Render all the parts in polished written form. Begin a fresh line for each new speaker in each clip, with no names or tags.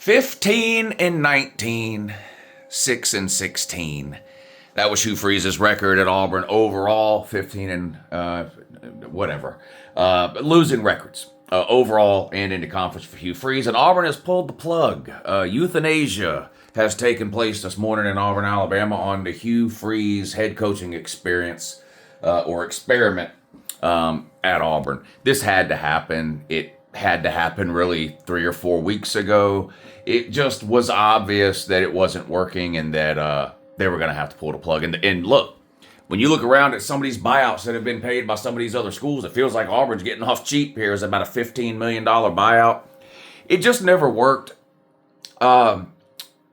15-19, 6-16. That was Hugh Freeze's record at Auburn overall. 15 and whatever. Losing records overall and into conference for Hugh Freeze. And Auburn has pulled the plug. Euthanasia has taken place this morning in Auburn, Alabama, on the Hugh Freeze head coaching experience or experiment at Auburn. This had to happen. It had to happen really 3 or 4 weeks ago. It just was obvious that it wasn't working and that they were going to have to pull the plug. And look, when you look around at some of these buyouts that have been paid by some of these other schools, it feels like Auburn's getting off cheap here. It's about a $15 million buyout. It just never worked.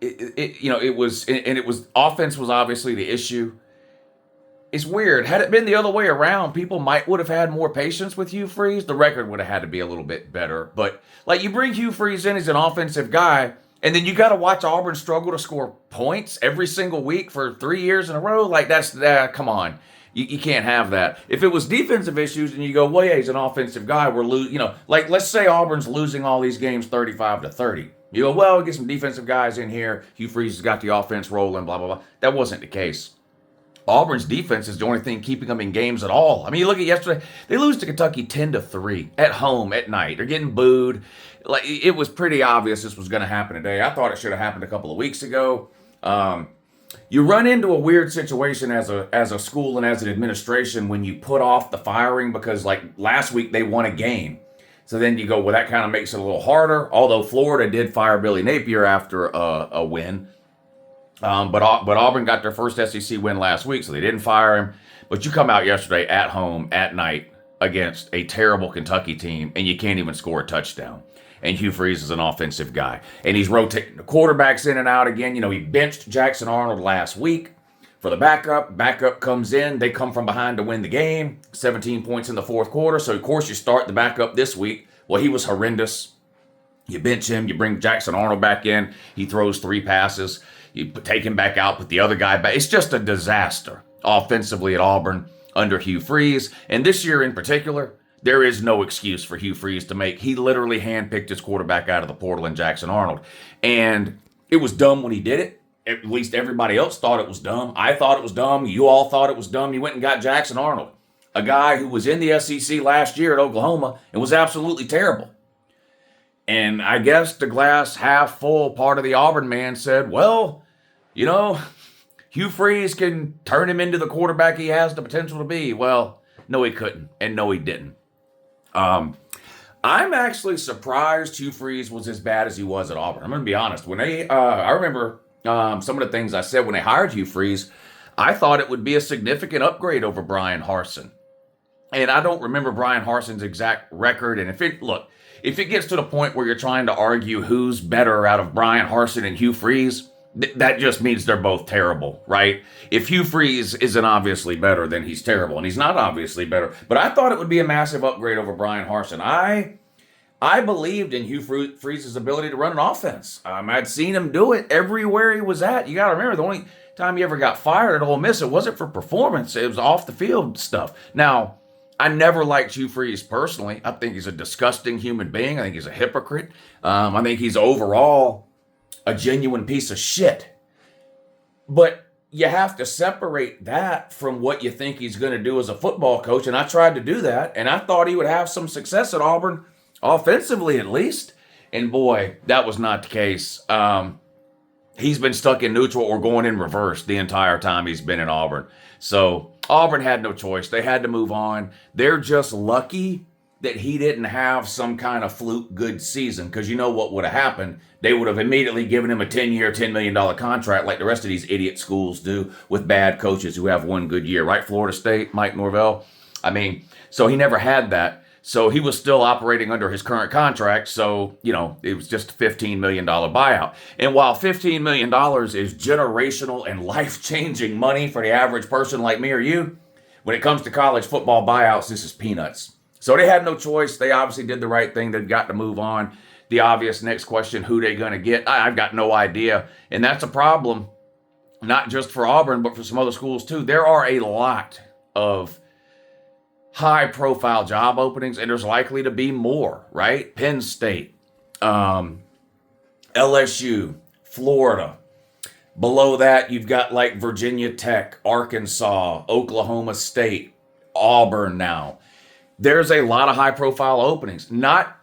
It was offense was obviously the issue. It's weird. Had it been the other way around, people would have had more patience with Hugh Freeze. The record would have had to be a little bit better. But like, you bring Hugh Freeze in as an offensive guy, and then you got to watch Auburn struggle to score points every single week for 3 years in a row. Like, that's come on. You can't have that. If it was defensive issues and you go, well, yeah, he's an offensive guy, we're like, let's say Auburn's losing all these games 35-30. You go, well, get some defensive guys in here. Hugh Freeze has got the offense rolling, blah, blah, blah. That wasn't the case. Auburn's defense is the only thing keeping them in games at all. I mean, you look at yesterday, they lose to Kentucky 10-3 at home at night. They're getting booed. Like, it was pretty obvious this was going to happen today. I thought it should have happened a couple of weeks ago. You run into a weird situation as a school and as an administration when you put off the firing because, like, last week they won a game. So then you go, well, that kind of makes it a little harder. Although Florida did fire Billy Napier after a win. But Auburn got their first SEC win last week, so they didn't fire him. But you come out yesterday at home at night against a terrible Kentucky team, and you can't even score a touchdown. And Hugh Freeze is an offensive guy. And he's rotating the quarterbacks in and out again. You know, he benched Jackson Arnold last week for the backup. Backup comes in. They come from behind to win the game. 17 points in the fourth quarter. So, of course, you start the backup this week. Well, he was horrendous. You bench him. You bring Jackson Arnold back in. He throws 3 passes. You take him back out, put the other guy back. It's just a disaster offensively at Auburn under Hugh Freeze. And this year in particular, there is no excuse for Hugh Freeze to make. He literally handpicked his quarterback out of the portal in Jackson Arnold. And it was dumb when he did it. At least everybody else thought it was dumb. I thought it was dumb. You all thought it was dumb. You went and got Jackson Arnold, a guy who was in the SEC last year at Oklahoma and was absolutely terrible. And I guess the glass half full part of the Auburn man said, well, you know, Hugh Freeze can turn him into the quarterback he has the potential to be. Well, no, he couldn't. And no, he didn't. I'm actually surprised Hugh Freeze was as bad as he was at Auburn. I'm going to be honest. When I remember some of the things I said when they hired Hugh Freeze, I thought it would be a significant upgrade over Brian Harsin. And I don't remember Brian Harsin's exact record. And if it gets to the point where you're trying to argue who's better out of Brian Harsin and Hugh Freeze, that just means they're both terrible, right? If Hugh Freeze isn't obviously better, then he's terrible, and he's not obviously better. But I thought it would be a massive upgrade over Brian Harsin. I believed in Hugh Freeze's ability to run an offense. I'd seen him do it everywhere he was at. You got to remember, the only time he ever got fired at Ole Miss, it wasn't for performance. It was off the field stuff. Now, I never liked Hugh Freeze personally. I think he's a disgusting human being. I think he's a hypocrite. I think he's overall a genuine piece of shit. But you have to separate that from what you think he's going to do as a football coach. And I tried to do that. And I thought he would have some success at Auburn, offensively at least. And boy, that was not the case. He's been stuck in neutral or going in reverse the entire time he's been in Auburn. So Auburn had no choice. They had to move on. They're just lucky that he didn't have some kind of fluke good season, because you know what would have happened? They would have immediately given him a 10-year, $10 million contract like the rest of these idiot schools do with bad coaches who have one good year, right? Florida State, Mike Norvell. I mean, so he never had that. So he was still operating under his current contract. So, you know, it was just a $15 million buyout. And while $15 million is generational and life-changing money for the average person like me or you, when it comes to college football buyouts, this is peanuts. So they had no choice. They obviously did the right thing. They've got to move on. The obvious next question, who they going to get? I've got no idea. And that's a problem, not just for Auburn, but for some other schools too. There are a lot of high-profile job openings, and there's likely to be more, right? Penn State, LSU, Florida. Below that, you've got like Virginia Tech, Arkansas, Oklahoma State, Auburn now. There's a lot of high profile openings. Not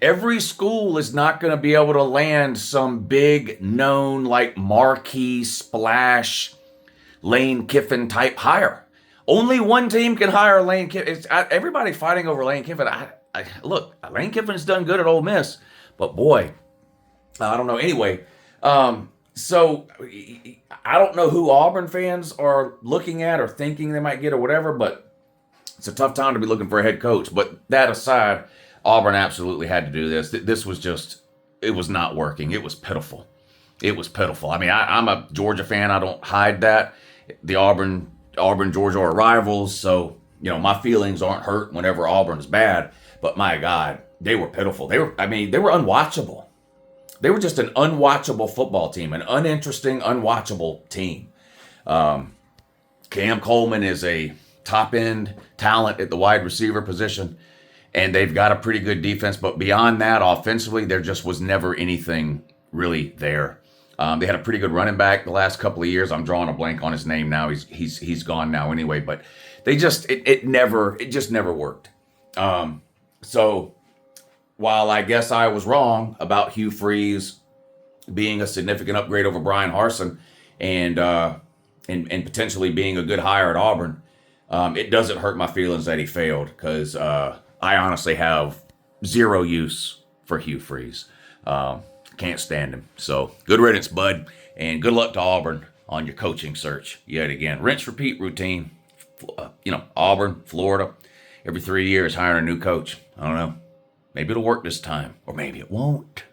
every school is not going to be able to land some big known like marquee splash Lane Kiffin type hire. Only one team can hire Lane Kiffin. Everybody fighting over Lane Kiffin. Look, Lane Kiffin's done good at Ole Miss, but boy, I don't know. Anyway, so I don't know who Auburn fans are looking at or thinking they might get or whatever, but it's a tough time to be looking for a head coach. But that aside, Auburn absolutely had to do this. This was just, it was not working. It was pitiful. It was pitiful. I mean, I'm a Georgia fan. I don't hide that. The Auburn, Georgia are rivals. So, you know, my feelings aren't hurt whenever Auburn's bad. But my God, they were pitiful. They were unwatchable. They were just an unwatchable football team, an uninteresting, unwatchable team. Cam Coleman is a top-end talent at the wide receiver position, and they've got a pretty good defense. But beyond that, offensively, there just was never anything really there. They had a pretty good running back the last couple of years. I'm drawing a blank on his name now. He's gone now anyway. But they just it just never worked. So while I guess I was wrong about Hugh Freeze being a significant upgrade over Brian Harsin and potentially being a good hire at Auburn, it doesn't hurt my feelings that he failed, because I honestly have zero use for Hugh Freeze. Can't stand him. So good riddance, bud, and good luck to Auburn on your coaching search yet again. Rinse, repeat routine. Auburn, Florida, every 3 years hiring a new coach. I don't know. Maybe it'll work this time, or maybe it won't.